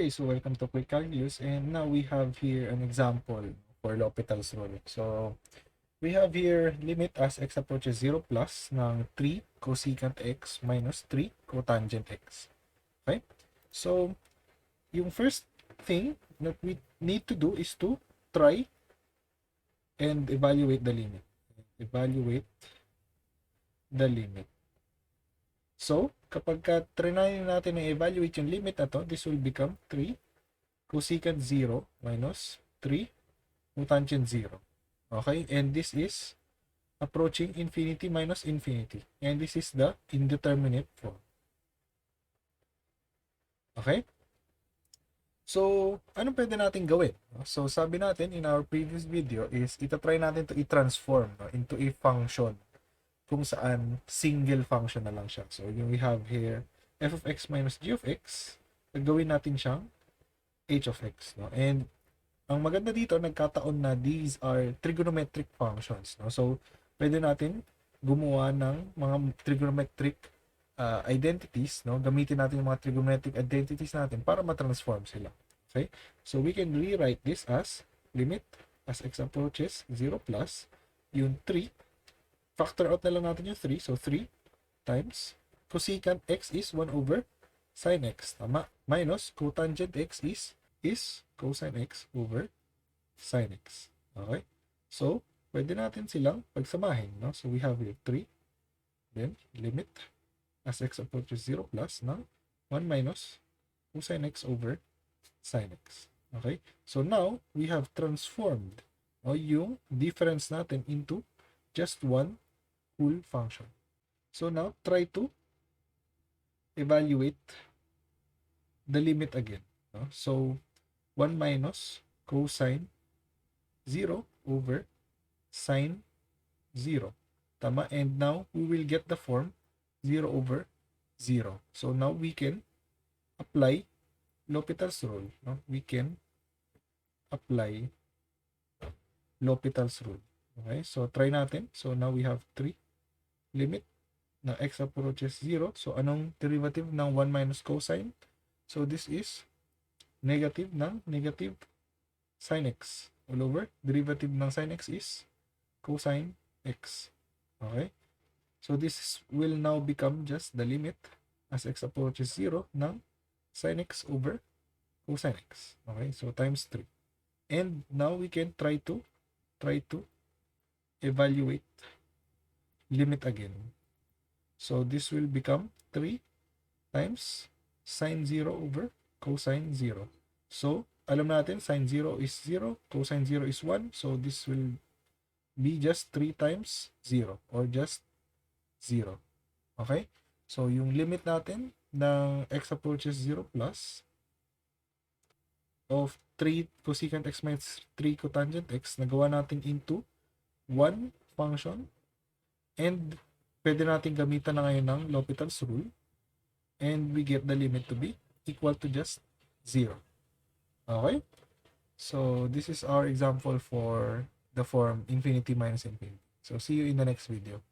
Okay, so welcome to Quick Calculus, and now we have here an example for L'Hopital's rule. So we have here limit as x approaches 0 plus ng 3 cosecant x minus 3 cotangent x. Okay? So yung first thing that we need to do is to try and evaluate the limit. Evaluate the limit. So, kapag try natin na evaluate yung limit na to, this will become 3 cosecant 0 minus 3 cotangent 0. Okay? And this is approaching infinity minus infinity. And this is the indeterminate form. Okay? So, ano pwede natin gawin? So, sabi natin in our previous video is itatry natin to i-transform into a function kung saan single function na lang siya. So, yung we have here f of x minus g of x, gagawin natin siyang h of x. No? And ang maganda dito, nagkataon na these are trigonometric functions. No? So, pwede natin gumawa ng mga trigonometric identities. No? Gamitin natin yung mga trigonometric identities natin para matransform sila. Okay? So, we can rewrite this as limit as x approaches 0 plus yung 3. Factor out na lang natin yung 3. So, 3 times cosecant x is 1 over sin x. Tama. Minus cotangent x is cosine x over sin x. Okay? So, pwede natin silang pagsamahin. No? So, we have here 3. Then, limit as x approaches 0 plus ng 1 minus cosine x over sin x. Okay? So, now, we have transformed yung difference natin into just one whole function. So, now, try to evaluate the limit again. No? So, 1 minus cosine 0 over sine 0. Tama? And now, we will get the form 0 over 0. So, now we can apply L'Hopital's rule. No? We can apply L'Hopital's rule. Okay? So, try natin. So, now we have 3. Limit na x approaches 0. So, anong derivative ng 1 minus cosine? So, this is negative ng negative sin x. All over, derivative ng sin x is cosine x. Okay? So, this will now become just the limit as x approaches 0 ng sin x over cosine x. Okay? So, times 3. And now, we can try to evaluate limit again. So, this will become 3 times sine 0 over cosine 0. So, alam natin, sine 0 is 0, cosine 0 is 1. So, this will be just 3 times 0 or just 0. Okay? So, yung limit natin ng x approaches 0 plus of 3 cosecant x minus 3 cotangent x, nagawa natin into one function. And pwede natin gamitan na ngayon ng L'Hopital's rule. And we get the limit to be equal to just 0. Okay? So, this is our example for the form infinity minus infinity. So, see you in the next video.